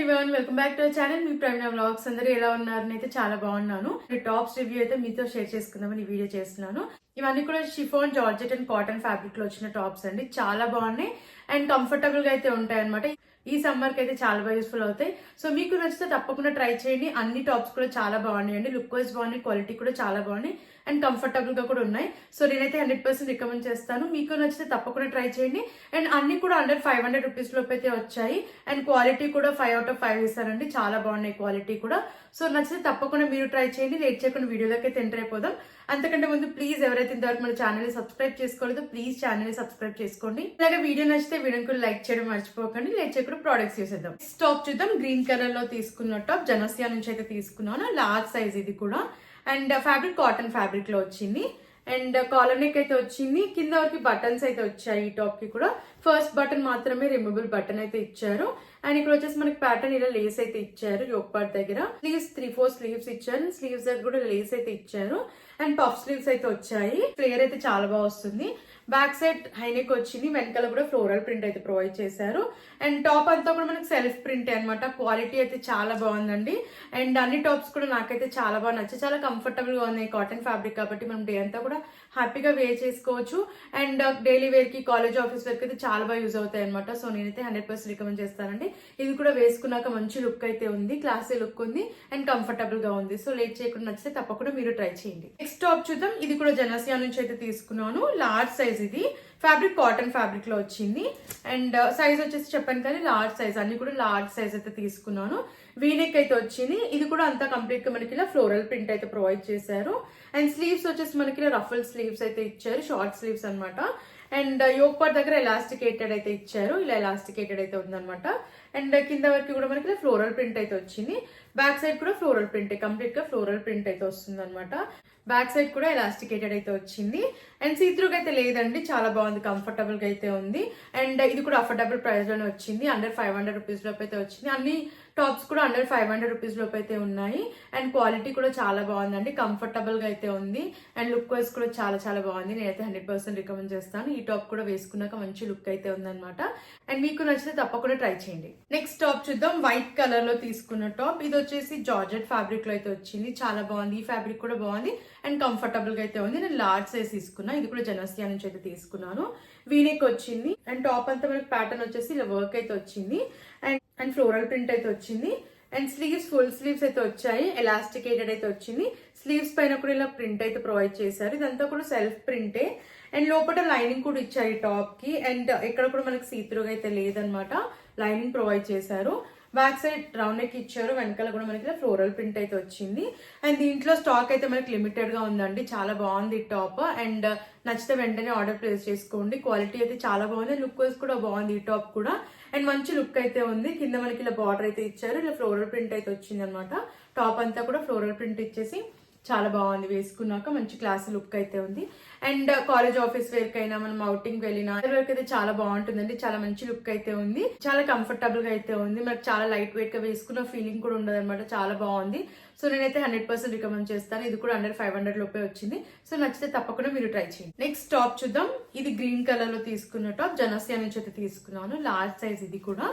Everyone, welcome back to our channel. Me Praveena vlogs. అందరూ ఎలా ఉన్నారని అయితే చాలా బాగున్నాను. టాప్స్ రివ్యూ అయితే మీతో షేర్ చేసుకుందామని ఈ వీడియో చేస్తున్నాను. ఇవన్నీ కూడా chiffon, georgette and cotton fabric లో వచ్చిన టాప్స్ అండి. చాలా బాగున్నాయి అండ్ కంఫర్టబుల్ గా అయితే ఉంటాయి అనమాట. ఈ సమ్మర్ కి అయితే చాలా బాగా యూస్ఫుల్ అవుతాయి. సో మీకు నచ్చితే తప్పకుండా ట్రై చేయండి. అన్ని టాప్స్ కూడా చాలా బాగున్నాయండి. లుక్ వైజ్ బాగున్నాయి, క్వాలిటీ కూడా చాలా బాగున్నాయి అండ్ కంఫర్టబుల్ గా కూడా ఉన్నాయి. సో నేనైతే 100% రికమెండ్ చేస్తాను. మీకు నచ్చితే తప్పకుండా ట్రై చేయండి. అండ్ అన్ని కూడా అండర్ 500 రూపీస్ లోపు అయితే వచ్చాయి అండ్ క్వాలిటీ కూడా 5 out of 5 ఇస్తారండి. చాలా బాగున్నాయి క్వాలిటీ కూడా. సో నచ్చితే తప్పకుండా మీరు ట్రై చేయండి. లేట్ చేయకుండా వీడియోలోకి అయితే ఎంటర్ అయిపోదాం. అంతకంటే ముందు ప్లీజ్ ఎవరైతే ఇంతవరకు మన ఛానల్ ని సబ్స్క్రైబ్ చేసుకోలేదో ప్లీజ్ ఛానల్ ని సబ్స్క్రైబ్ చేసుకోండి. అలాగే వీడియో నచ్చితే వీడియోని కూడా లైక్ చేయడం మర్చిపోకండి. లేట్ చేయకుండా ప్రొడక్ట్స్ చూసేద్దాం. టాప్ చూద్దాం. గ్రీన్ కలర్ లో తీసుకున్న టాప్ జనసియా నుంచి అయితే తీసుకున్నాను. లార్జ్ సైజ్ ఇది కూడా అండ్ ఫ్యాబ్రిక్ కాటన్ ఫ్యాబ్రిక్ లో వచ్చింది అండ్ కాలర్ నెక్ అయితే వచ్చింది. కింద వరకు బటన్స్ అయితే వచ్చాయి. ఈ టాప్ కి కూడా ఫస్ట్ బటన్ మాత్రమే రిమూవబుల్ బటన్ అయితే ఇచ్చారు అండ్ ఇక్కడ వచ్చేసి మనకి ప్యాటర్న్ ఇలా లేస్ అయితే ఇచ్చారు. యోక్ పార్ట్ దగ్గర స్లీవ్స్ 3/4 స్లీవ్స్ ఇచ్చారు. స్లీవ్స్ దగ్గర కూడా లేస్ అయితే ఇచ్చారు అండ్ పఫ్ స్లీవ్స్ అయితే వచ్చాయి. ఫ్లేయర్ అయితే చాలా బాగా వస్తుంది. బ్యాక్ సైడ్ హైనెక్ వచ్చింది. వెనకాల కూడా ఫ్లోరల్ ప్రింట్ అయితే ప్రొవైడ్ చేశారు అండ్ టాప్ అంతా కూడా మనకి సెల్ఫ్ ప్రింట్ అనమాట. క్వాలిటీ అయితే చాలా బాగుందండి అండ్ అన్ని టాప్స్ కూడా నాకైతే చాలా బాగా నచ్చాయి. చాలా కంఫర్టబుల్ గా ఉన్నాయి. కాటన్ ఫ్యాబ్రిక్ కాబట్టి మనం డే అంతా కూడా హ్యాపీగా వేర్ చేసుకోవచ్చు అండ్ డైలీ వేర్ కి, కాలేజ్, ఆఫీస్ వేర్ కి అయితే చాలా బాగా యూజ్ అవుతాయి అనమాట. సో నేనైతే 100% రికమెండ్ చేస్తానండి. ఇది కూడా వేసుకున్నాక మంచి లుక్ అయితే ఉంది. క్లాసీ లుక్ ఉంది అండ్ కంఫర్టబుల్ గా ఉంది. సో లేట్ చేయకుండా నచ్చితే తప్పకుండా మీరు ట్రై చేయండి. నెక్స్ట్ టాప్ చూద్దాం. ఇది కూడా జనసియా నుంచి అయితే తీసుకున్నాను. లార్జ్ సైజ్ ఇది ఫ్యాబ్రిక్ కాటన్ ఫ్యాబ్రిక్ లో వచ్చింది అండ్ సైజ్ వచ్చేసి చెప్పాను కానీ లార్జ్ సైజ్. అన్ని కూడా లార్జ్ సైజ్ అయితే తీసుకున్నాను. వీనెక్ అయితే వచ్చింది. ఇది కూడా అంతా కంప్లీట్ గా మనకి ఇలా ఫ్లోరల్ ప్రింట్ అయితే ప్రొవైడ్ చేశారు అండ్ స్లీవ్స్ వచ్చేసి మనకి ఇలా రఫుల్ స్లీవ్స్ అయితే ఇచ్చారు. షార్ట్ స్లీవ్స్ అనమాట అండ్ యోక్ పార్ట్ దగ్గర ఎలాస్టికేటెడ్ అయితే ఇచ్చారు. ఇలా ఎలాస్టికేటెడ్ అయితే ఉందన్నమాట అండ్ కింద వరకు కూడా మనకి ఫ్లోరల్ ప్రింట్ అయితే వచ్చింది. బ్యాక్ సైడ్ కూడా ఫ్లోరల్ ప్రింట్, కంప్లీట్ గా ఫ్లోరల్ ప్రింట్ అయితే వస్తుంది అనమాట. బ్యాక్ సైడ్ కూడా ఎలాస్టికేటెడ్ అయితే వచ్చింది అండ్ సీత్రూగా అయితే లేదండి. చాలా బాగుంది, కంఫర్టబుల్ గా అయితే ఉంది అండ్ ఇది కూడా అఫోర్డబుల్ ప్రైస్ లోనే వచ్చింది. అండర్ 500 రూపీస్ లోపు అయితే వచ్చింది. అన్ని టాప్స్ కూడా అండర్ 500 రూపీస్ లోపు అయితే ఉన్నాయి అండ్ క్వాలిటీ కూడా చాలా బాగుందండి. కంఫర్టబుల్ గా అయితే ఉంది అండ్ లుక్ వైజ్ కూడా చాలా చాలా బాగుంది. నేనైతే 100% రికమెండ్ చేస్తాను. ఈ టాప్ కూడా వేసుకున్నాక మంచి లుక్ అయితే ఉందన్నమాట అండ్ మీకు నచ్చితే తప్పకుండా ట్రై చేయండి. నెక్స్ట్ టాప్ చూద్దాం. వైట్ కలర్ లో తీసుకున్న టాప్. ఇది వచ్చేసి జార్జెట్ ఫ్యాబ్రిక్ లో అయితే వచ్చింది. చాలా బాగుంది. ఈ ఫ్యాబ్రిక్ కూడా బాగుంది అండ్ కంఫర్టబుల్ గా అయితే ఉంది. నేను లార్జ్ సైజ్ తీసుకున్నా. ఇది కూడా జనసియా నుంచి అయితే తీసుకున్నాను. వీనెక్ వచ్చింది అండ్ టాప్ అంతా మనకి ప్యాటర్న్ వచ్చేసి ఇలా వర్క్ అయితే వచ్చింది అండ్ ఫ్లోరల్ ప్రింట్ అయితే వచ్చింది అండ్ స్లీవ్స్ ఫుల్ స్లీవ్స్ అయితే వచ్చాయి. ఎలాస్టికేటెడ్ అయితే వచ్చింది. స్లీవ్స్ పైన కూడా ఇలా ప్రింట్ అయితే ప్రొవైడ్ చేశారు. ఇదంతా కూడా సెల్ఫ్ ప్రింటే అండ్ లోపల లైనింగ్ కూడా ఇచ్చారు ఈ టాప్ కి అండ్ ఇక్కడ కూడా మనకి సీత్రూగా అయితే లేదనమాట. లైనింగ్ ప్రొవైడ్ చేశారు. బ్యాక్ సైడ్ రౌండ్ నెక్ ఇచ్చారు. వెనకాల కూడా మనకి ఫ్లోరల్ ప్రింట్ అయితే వచ్చింది అండ్ దీంట్లో స్టాక్ అయితే మనకి లిమిటెడ్ గా ఉందండి. చాలా బాగుంది ఈ టాప్ అండ్ నచ్చితే వెంటనే ఆర్డర్ ప్లేస్ చేసుకోండి. క్వాలిటీ అయితే చాలా బాగుంది. లుక్ వైజ్ కూడా బాగుంది ఈ టాప్ కూడా అండ్ మంచి లుక్ అయితే ఉంది. కింద మనకి ఇలా బార్డర్ అయితే ఇచ్చారు. ఇలా ఫ్లోరల్ ప్రింట్ అయితే వచ్చింది అనమాట. టాప్ అంతా కూడా ఫ్లోరల్ ప్రింట్ ఇచ్చేసి చాలా బాగుంది. వేసుకున్నాక మంచి క్లాస్ లుక్ అయితే ఉంది అండ్ కాలేజ్, ఆఫీస్ వేర్ కైనా మనం అవుటింగ్ వెళ్ళినా వరకు అయితే చాలా బాగుంటుందండి. చాలా మంచి లుక్ అయితే ఉంది. చాలా కంఫర్టబుల్ గా అయితే ఉంది. మనకి చాలా లైట్ వెయిట్ గా వేసుకున్న ఫీలింగ్ కూడా ఉండదు అనమాట. చాలా బాగుంది. సో నేనైతే 100% రికమెండ్ చేస్తాను. ఇది కూడా అండర్ 500 లోపే వచ్చింది. సో నచ్చితే తప్పకుండా మీరు ట్రై చేయండి. నెక్స్ట్ టాప్ చూద్దాం. ఇది గ్రీన్ కలర్ లో తీసుకున్న టాప్. జనసియా నుంచి అయితే తీసుకున్నాను. లార్జ్ సైజ్ ఇది కూడా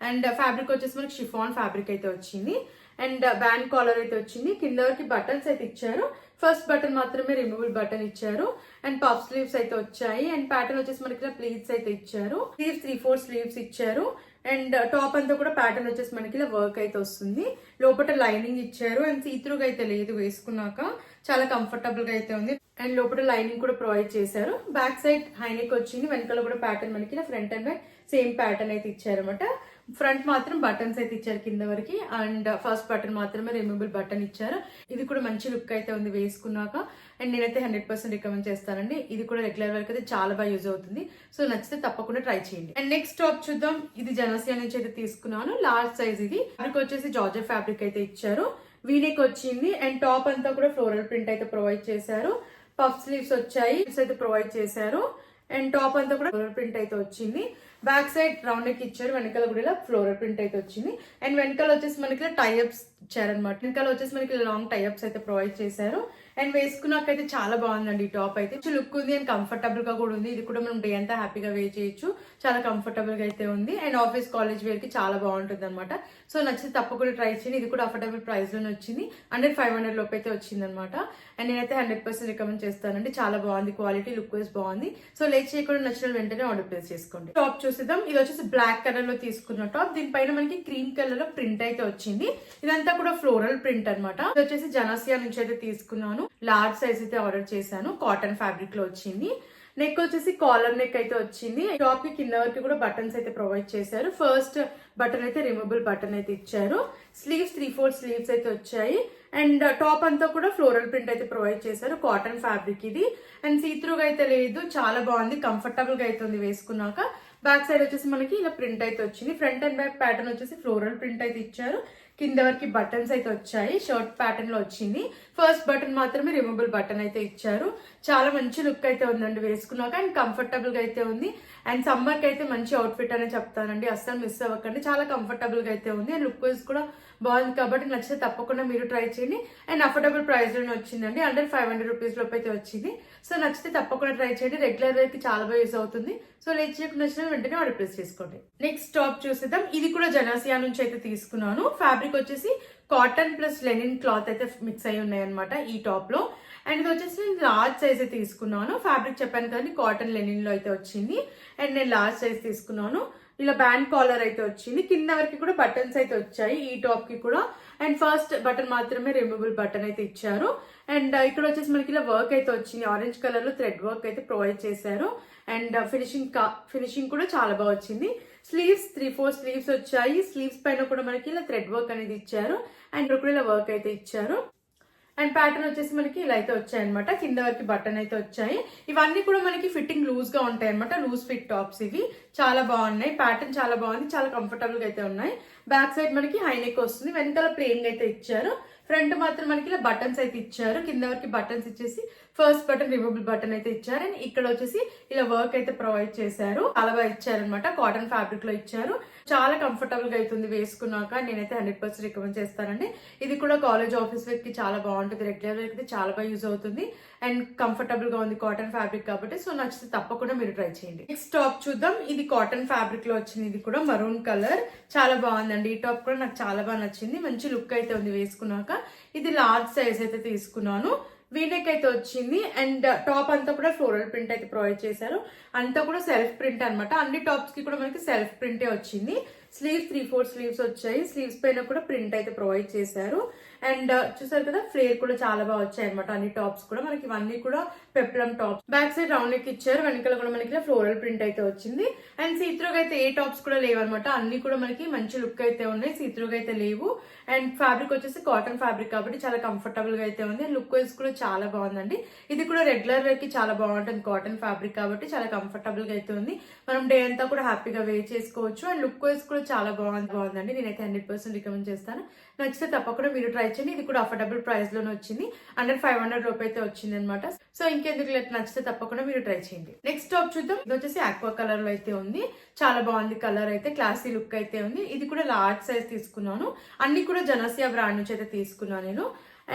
అండ్ ఫ్యాబ్రిక్ వచ్చేసి మనకి షిఫాన్ ఫ్యాబ్రిక్ అయితే వచ్చింది అండ్ బ్యాండ్ కాలర్ అయితే వచ్చింది. కింద వరకు బటన్స్ అయితే ఇచ్చారు. ఫస్ట్ బటన్ మాత్రమే రిమూవబుల్ బటన్ ఇచ్చారు అండ్ పఫ్ స్లీవ్స్ అయితే వచ్చాయి అండ్ ప్యాటర్న్ వచ్చేసి మనకి ప్లీట్స్ అయితే ఇచ్చారు. స్లీవ్స్ 3/4 స్లీవ్స్ ఇచ్చారు అండ్ టాప్ అంతా కూడా ప్యాటర్న్ వచ్చేసి మనకి ఇలా వర్క్ అయితే వస్తుంది. లోపల లైనింగ్ ఇచ్చారు అండ్ సీత్రూగా అయితే లేదు. వేసుకున్నాక చాలా కంఫర్టబుల్ గా అయితే ఉంది అండ్ లోపల లైనింగ్ కూడా ప్రొవైడ్ చేశారు. బ్యాక్ సైడ్ హైనెక్ వచ్చింది. వెనకాల కూడా ప్యాటర్న్ మనకి front and back same pattern అయితే ఇచ్చారు అనమాట. ఫ్రంట్ మాత్రం బటన్స్ అయితే ఇచ్చారు కింద వరకు అండ్ ఫస్ట్ బటన్ మాత్రమే రిమూవబుల్ బటన్ ఇచ్చారు. ఇది కూడా మంచి లుక్ అయితే ఉంది వేసుకున్నాక అండ్ నేనైతే 100% రికమెండ్ చేస్తానండి. ఇది కూడా రెగ్యులర్ వరకు అయితే చాలా బాగా యూజ్ అవుతుంది. సో నచ్చితే తప్పకుండా ట్రై చేయండి. అండ్ నెక్స్ట్ టాప్ చూద్దాం. ఇది జనసియా నుంచి అయితే తీసుకున్నాను. లార్జ్ సైజ్ ఇది. ఫ్యాబ్రిక్ వచ్చేసి జార్జెట్ ఫ్యాబ్రిక్ అయితే ఇచ్చారు. వీనెక్ వచ్చింది అండ్ టాప్ అంతా కూడా ఫ్లోరల్ ప్రింట్ అయితే ప్రొవైడ్ చేశారు. పఫ్ స్లీవ్స్ వచ్చాయి. అయితే ప్రొవైడ్ చేశారు అండ్ టాప్ అంతా కూడా ఫ్లోరల్ ప్రింట్ అయితే వచ్చింది. బ్యాక్ సైడ్ రౌండ్ నెక్ ఇచ్చారు, వెనకాల కూడా ఇలా ఫ్లోరల్ ప్రింట్ అయితే వచ్చింది. అండ్ వెనకాల వచ్చేసి మనకి టైఅప్స్ ఇచ్చారనమాట. వెనకాల వచ్చేసి మనకి లాంగ్ టైఅప్స్ అయితే ప్రొవైడ్ చేశారు. అండ్ వేసుకున్నాకైతే చాలా బాగుందండి ఈ టాప్ అయితే. లుక్ ఉంది అండ్ కంఫర్టబుల్ గా కూడా ఉంది. ఇది కూడా మనం డే అంతా హ్యాపీగా వేర్ చేయొచ్చు, చాలా కంఫర్టబుల్ గా అయితే ఉంది. అండ్ ఆఫీస్ కాలేజ్ వేర్ కి చాలా బాగుంటుంది అనమాట. సో నచ్చితే తప్పకుండా ట్రై చేయండి. ఇది కూడా అఫోర్డబుల్ ప్రైస్ లోనే వచ్చింది, 500 లోపు అయితే వచ్చింది అనమాట. అండ్ నేనైతే 100% రికమెండ్ చేస్తానండి. చాలా బాగుంది, క్వాలిటీ లుక్ వైజ్ బాగుంది. సో లేట్ చేయకుండా నచ్చిన వెంటనే ఆర్డర్ ప్లేస్ చేసుకోండి. టాప్ చూసేద్దాం. ఇది వచ్చేసి బ్లాక్ కలర్ లో తీసుకున్న టాప్. దీనిపైన మనకి క్రీమ్ కలర్ లో ప్రింట్ అయితే వచ్చింది. ఇదంతా కూడా ఫ్లోరల్ ప్రింట్ అనమాట. ఇది వచ్చేసి జనాసియా నుంచి అయితే తీసుకున్నాను. లార్జ్ సైజ్ అయితే ఆర్డర్ చేశాను. కాటన్ ఫ్యాబ్రిక్ లో వచ్చింది. నెక్ వచ్చేసి కాలర్ నెక్ అయితే వచ్చింది. టాప్ కి కింద వరకు కూడా బటన్స్ అయితే ప్రొవైడ్ చేశారు. ఫస్ట్ బటన్ అయితే రిమూవబుల్ బటన్ అయితే ఇచ్చారు. స్లీవ్స్ 3/4 స్లీవ్స్ అయితే వచ్చాయి. అండ్ టాప్ అంతా కూడా ఫ్లోరల్ ప్రింట్ అయితే ప్రొవైడ్ చేశారు. కాటన్ ఫ్యాబ్రిక్ ఇది. అండ్ సీత్రూగా అయితే లేదు, చాలా బాగుంది, కంఫర్టబుల్ గా అయితే ఉంది వేసుకున్నాక. బ్యాక్ సైడ్ వచ్చేసి మనకి ఇలా ప్రింట్ అయితే వచ్చింది. ఫ్రంట్ అండ్ బ్యాక్ ప్యాటర్న్ వచ్చేసి ఫ్లోరల్ ప్రింట్ అయితే ఇచ్చారు. కింద వరకు బటన్స్ అయితే వచ్చాయి. షర్ట్ ప్యాటర్న్ లో వచ్చింది. ఫస్ట్ బటన్ మాత్రమే రిమూవబుల్ బటన్ అయితే ఇచ్చారు. చాలా మంచి లుక్ అయితే ఉందండి వేసుకున్నాక. అండ్ కంఫర్టబుల్ గా అయితే ఉంది. అండ్ సమ్మర్ కి అయితే మంచి అవుట్ఫిట్ అనే చెప్తానండి, అస్సలు మిస్ అవ్వకండి. చాలా కంఫర్టబుల్ గా అయితే ఉంది. అండ్ లుక్ వైజ్ కూడా బాగుంది కాబట్టి నచ్చితే తప్పకుండా మీరు ట్రై చేయండి. అండ్ అఫోర్డబుల్ ప్రైస్ లోనే వచ్చిందండి, 500 రూపీస్ లోపు అయితే వచ్చింది. సో నచ్చితే తప్పకుండా ట్రై చేయండి. రెగ్యులర్ వేర్ కి చాలా బాగా యూస్ అవుతుంది. సో లేట్ చేయకుండా నచ్చిన వెంటనే ఆర్డర్ ప్లేస్ చేసుకోండి. నెక్స్ట్ టాప్ చూసేద్దాం. ఇది కూడా జనాసియా నుంచి అయితే తీసుకున్నాను. ఫ్యాబ్రిక్ వచ్చేసి కాటన్ ప్లస్ లెనిన్ క్లాత్ అయితే మిక్స్ అయి ఉన్నాయి అనమాట ఈ టాప్ లో. అండ్ ఇది వచ్చేసి నేను లార్జ్ సైజ్ అయితే తీసుకున్నాను. ఫ్యాబ్రిక్ చెప్పాను కదండి, కాటన్ లెనిన్ లో అయితే వచ్చింది. అండ్ నేను లార్జ్ సైజ్ తీసుకున్నాను. ఇలా బ్యాండ్ కాలర్ అయితే వచ్చింది. కింద వరకు కూడా బటన్స్ అయితే వచ్చాయి ఈ టాప్ కి కూడా. అండ్ ఫస్ట్ బటన్ మాత్రమే రిమూవబుల్ బటన్ అయితే ఇచ్చారు. అండ్ ఇక్కడ వచ్చేసి మనకి ఇలా వర్క్ అయితే వచ్చింది. ఆరెంజ్ కలర్ లో థ్రెడ్ వర్క్ అయితే ప్రొవైడ్ చేశారు. అండ్ ఫినిషింగ్ కూడా చాలా బాగా వచ్చింది. స్లీవ్స్ 3/4 స్లీవ్స్ వచ్చాయి. స్లీవ్స్ పైన కూడా మనకి ఇలా థ్రెడ్ వర్క్ అనేది ఇచ్చారు. అండ్ ఇక్కడ కూడా ఇలా వర్క్ అయితే ఇచ్చారు. అండ్ ప్యాటర్న్ వచ్చేసి మనకి ఇలా అయితే వచ్చాయి అనమాట. కింద వరకు బటన్ అయితే వచ్చాయి. ఇవన్నీ కూడా మనకి ఫిట్టింగ్ లూజ్ గా ఉంటాయి అనమాట. లూజ్ ఫిట్ టాప్స్ ఇవి. చాలా బాగున్నాయి. ప్యాటర్న్ చాలా బాగుంది, చాలా కంఫర్టబుల్ గా అయితే ఉన్నాయి. బ్యాక్ సైడ్ మనకి హై నెక్ వస్తుంది. వెనకాల ప్లెయిన్ అయితే ఇచ్చారు. ఫ్రంట్ మాత్రం మనకి ఇలా బటన్స్ అయితే ఇచ్చారు. కింద వరకు బటన్స్ ఇచ్చేసి ఫస్ట్ బటన్ రిమూవబుల్ బటన్ అయితే ఇచ్చారు. అండ్ ఇక్కడ వచ్చేసి ఇలా వర్క్ అయితే ప్రొవైడ్ చేశారు. చాలా బాగా ఇచ్చారనమాట. కాటన్ ఫ్యాబ్రిక్ లో ఇచ్చారు. చాలా కంఫర్టబుల్ గా అవుతుంది వేసుకున్నాక. నేనైతే 100% రికమెండ్ చేస్తానండి. ఇది కూడా కాలేజ్ ఆఫీస్ వేర్ కి చాలా బాగుంటుంది. రెగ్యులర్ వేర్ కి చాలా బాగా యూజ్ అవుతుంది. అండ్ కంఫర్టబుల్ గా ఉంది కాటన్ ఫ్యాబ్రిక్ కాబట్టి. సో నచ్చితే తప్పకుండా మీరు ట్రై చేయండి. నెక్స్ట్ టాప్ చూద్దాం. ఇది కాటన్ ఫ్యాబ్రిక్ లో వచ్చింది. ఇది కూడా మరూన్ కలర్, చాలా బాగుందండి. ఈ టాప్ కూడా నాకు చాలా బాగా నచ్చింది. మంచి లుక్ అయితే ఉంది వేసుకున్నాక. ఇది లార్జ్ సైజ్ అయితే తీసుకున్నాను. వీనెక్ అయితే వచ్చింది. అండ్ టాప్ అంతా కూడా ఫ్లోరల్ ప్రింట్ అయితే ప్రొవైడ్ చేశారు. అంతా కూడా సెల్ఫ్ ప్రింట్ అనమాట. అన్ని టాప్స్ కి కూడా మనకి సెల్ఫ్ ప్రింటే వచ్చింది. స్లీవ్స్ 3/4 స్లీవ్స్ వచ్చాయి. స్లీవ్స్ పైన కూడా ప్రింట్ అయితే ప్రొవైడ్ చేశారు. అండ్ చూసారు కదా, ఫ్లేర్ కూడా చాలా బాగా వచ్చాయి అనమాట. అన్ని టాప్స్ కూడా మనకి ఇవన్నీ కూడా peplum tops. Back side round neck ఇచ్చారు. వెనకాల కూడా మనకి ఫ్లోరల్ ప్రింట్ అయితే వచ్చింది. అండ్ సీత్రూగా అయితే ఏ టాప్స్ కూడా లేవు అనమాట. అన్ని కూడా మనకి మంచి లుక్ అయితే ఉన్నాయి. సీత్రూగా అయితే లేవు. అండ్ ఫ్యాబ్రిక్ వచ్చేసి కాటన్ ఫ్యాబ్రిక్ కాబట్టి చాలా కంఫర్టబుల్ గా అయితే ఉంది. లుక్ వైజ్ కూడా చాలా బాగుందండి. ఇది కూడా రెగ్యులర్ వేర్ కి చాలా బాగుంటుంది. కాటన్ ఫ్యాబ్రిక్ కాబట్టి చాలా కంఫర్టబుల్ గా అయితే ఉంది. మనం డే అంతా కూడా హ్యాపీగా వేర్ చేసుకోవచ్చు. అండ్ లుక్ వైజ్ కూడా చాలా బాగుందండి. నేనైతే 100% రికమెండ్ చేస్తాను. నచ్చితే తప్పకుండా మీరు ట్రై చేయండి. ఇది కూడా అఫోర్డబుల్ ప్రైస్ లోనే వచ్చింది. 500 రూపాయలు అయితే వచ్చింది అనమాట. సో ఇంకెందుకు లేదు, నచ్చితే తప్పకుండా మీరు ట్రై చేయండి. నెక్స్ట్ టాప్ చూద్దాం. ఇది వచ్చేసి ఆక్వా కలర్ లో అయితే ఉంది. చాలా బాగుంది కలర్ అయితే. క్లాసీ లుక్ అయితే ఉంది. ఇది కూడా లార్జ్ సైజ్ తీసుకున్నాను. అన్ని కూడా జనసియా బ్రాండ్ నుంచి అయితే తీసుకున్నాను నేను.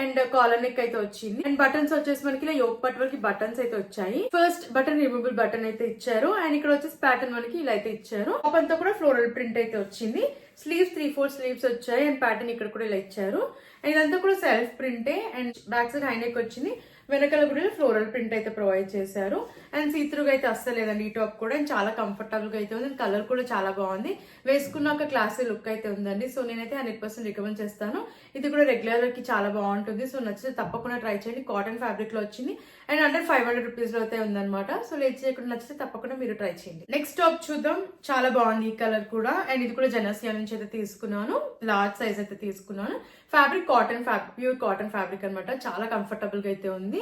అండ్ కాలర్ నెక్ అయితే వచ్చింది. అండ్ బటన్స్ వచ్చేసి మనకి ఇలా యోక్ పట్ వరకు బటన్స్ అయితే వచ్చాయి. ఫస్ట్ బటన్ రిమూవబుల్ బటన్ అయితే ఇచ్చారు. అండ్ ఇక్కడ వచ్చేసి ప్యాటర్న్ మనకి ఇలా అయితే ఇచ్చారు. టాప్ అంతా కూడా ఫ్లోరల్ ప్రింట్ అయితే వచ్చింది. స్లీవ్స్ 3/4 స్లీవ్స్ వచ్చాయి. అండ్ ప్యాటర్న్ ఇక్కడ కూడా ఇలా ఇచ్చారు. అండ్ ఇదంతా కూడా సెల్ఫ్ ప్రింటే. And back side high neck వచ్చింది. వెనకాల కూడా ఫ్లోరల్ ప్రింట్ అయితే ప్రొవైడ్ చేశారు. అండ్ సీత్రూగా అయితే అస్సలు లేదండి ఈ టాప్ కూడా. చాలా కంఫర్టబుల్ గా అయితే ఉంది. కలర్ కూడా చాలా బాగుంది. వేసుకున్నాక క్లాసీ లుక్ అయితే ఉందండి. సో నేనైతే 100% రికమెండ్ చేస్తాను. ఇది కూడా రెగ్యులర్ కి చాలా బాగుంటుంది. సో నచ్చితే తప్పకుండా ట్రై చేయండి. కాటన్ ఫ్యాబ్రిక్ లో వచ్చింది. అండ్ 500 రూపీస్ లో అయితే ఉందన్నమాట. సో లేట్ చేయకుండా నచ్చితే తప్పకుండా మీరు ట్రై చేయండి. నెక్స్ట్ టాప్ చూద్దాం. చాలా బాగుంది ఈ కలర్ కూడా. అండ్ ఇది కూడా జనసియా నుంచి అయితే తీసుకున్నాను. లార్జ్ సైజ్ అయితే తీసుకున్నాను. Fabric cotton fabric, pure cotton fabric అనమాట. చాలా కంఫర్టబుల్ గా అయితే ఉంది.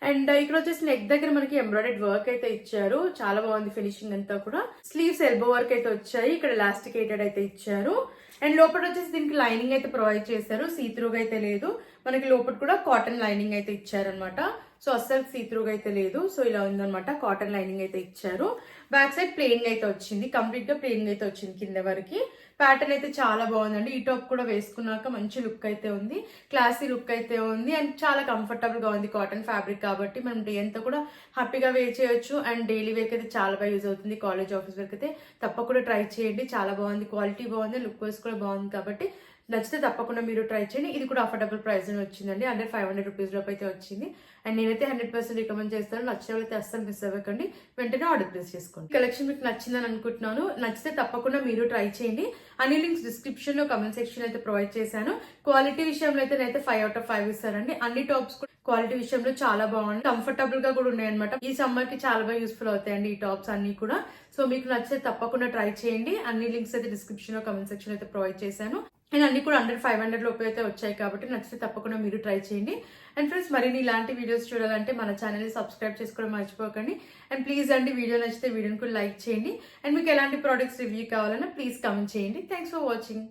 అండ్ ఇక్కడ వచ్చేసి నెక్ దగ్గర మనకి ఎంబ్రాయిడెడ్ వర్క్ అయితే ఇచ్చారు. చాలా బాగుంది ఫినిషింగ్ అంతా కూడా. స్లీవ్స్ ఎల్బో వర్క్ అయితే వచ్చాయి. ఇక్కడ ఎలాస్టికేటెడ్ అయితే ఇచ్చారు. అండ్ లోపల వచ్చేసి దీనికి లైనింగ్ అయితే ప్రొవైడ్ చేశారు. సీత్రూగా అయితే లేదు. మనకి లోపల కూడా కాటన్ లైనింగ్ అయితే ఇచ్చారనమాట. సో అస్సలు సీత్రూగా అయితే లేదు. సో ఇలా ఉందన్నమాట. కాటన్ లైనింగ్ అయితే ఇచ్చారు. బ్యాక్ సైడ్ ప్లెయిన్ అయితే వచ్చింది, కంప్లీట్ గా ప్లెయిన్ అయితే వచ్చింది కింద వరకు. ప్యాటర్న్ అయితే చాలా బాగుందండి. ఈ టాప్ కూడా వేసుకున్నాక మంచి లుక్ అయితే ఉంది, క్లాసీ లుక్ అయితే ఉంది అండ్ చాలా కంఫర్టబుల్ గా ఉంది. కాటన్ ఫ్యాబ్రిక్ కాబట్టి మనం డే అంతా కూడా హ్యాపీగా వేర్ చేయొచ్చు అండ్ డైలీ వేర్ అయితే చాలా బాగా యూజ్ అవుతుంది. కాలేజ్ ఆఫీస్ వేర్ అయితే తప్పకుండా ట్రై చేయండి. చాలా బాగుంది, క్వాలిటీ బాగుంది, లుక్ వైస్ కూడా బాగుంది. కాబట్టి నచ్చితే తప్పకుండా మీరు ట్రై చేయండి. ఇది కూడా అఫోర్డబుల్ ప్రైస్ అని వచ్చిందండి, అండర్ 500 రూపీస్ లోపు అయితే వచ్చింది. అండ్ నేనైతే 100% రికమెండ్ చేస్తాను. నచ్చిన వాళ్ళైతే అస్సలు మిస్ అవ్వకండి, వెంటనే ఆర్డర్ ప్లేస్ చేసుకోండి. కలెక్షన్ మీకు నచ్చిందని అనుకుంటున్నాను. నచ్చితే తప్పకుండా మీరు ట్రై చేయండి. అన్ని లింక్స్ డిస్క్రిప్షన్ లో, కమెంట్ సెక్షన్ అయితే ప్రొవైడ్ చేశాను. క్వాలిటీ విషయంలో అయితే నేనైతే 5 out of 5 ఇస్తానండి. అన్ని టాప్స్ క్వాలిటీ విషయంలో చాలా బాగుంది, కంఫర్టబుల్ గా కూడా ఉన్నాయి అనమాట. ఈ సమ్మర్ కి చాలా బాగా యూస్ఫుల్ అవుతాయండి ఈ టాప్స్ అన్ని కూడా. సో మీకు నచ్చితే తప్పకుండా ట్రై చేయండి. అన్ని లింక్స్ అయితే డిస్క్రిప్షన్ లో, కమెంట్ సెక్షన్ అయితే ప్రొవైడ్ చేశాను. అండ్ అన్ని కూడా అండర్ 500 లోపు అయితే వచ్చాయి కాబట్టి నచ్చితే తప్పకుండా మీరు ట్రై చేయండి. అండ్ ఫ్రెండ్స్, మరిన్ని ఇలాంటి వీడియోస్ చూడాలంటే మన ఛానల్ని సబ్స్క్రైబ్ చేసుకోవడం మర్చిపోకండి. అండ్ ప్లీజ్ అండి, వీడియో నచ్చితే వీడియోని కూడా లైక్ చేయండి. అండ్ మీకు ఎలాంటి ప్రోడక్ట్స్ రివ్యూ కావాలన్నా ప్లీజ్ కమెంట్ చేయండి. Thanks for watching.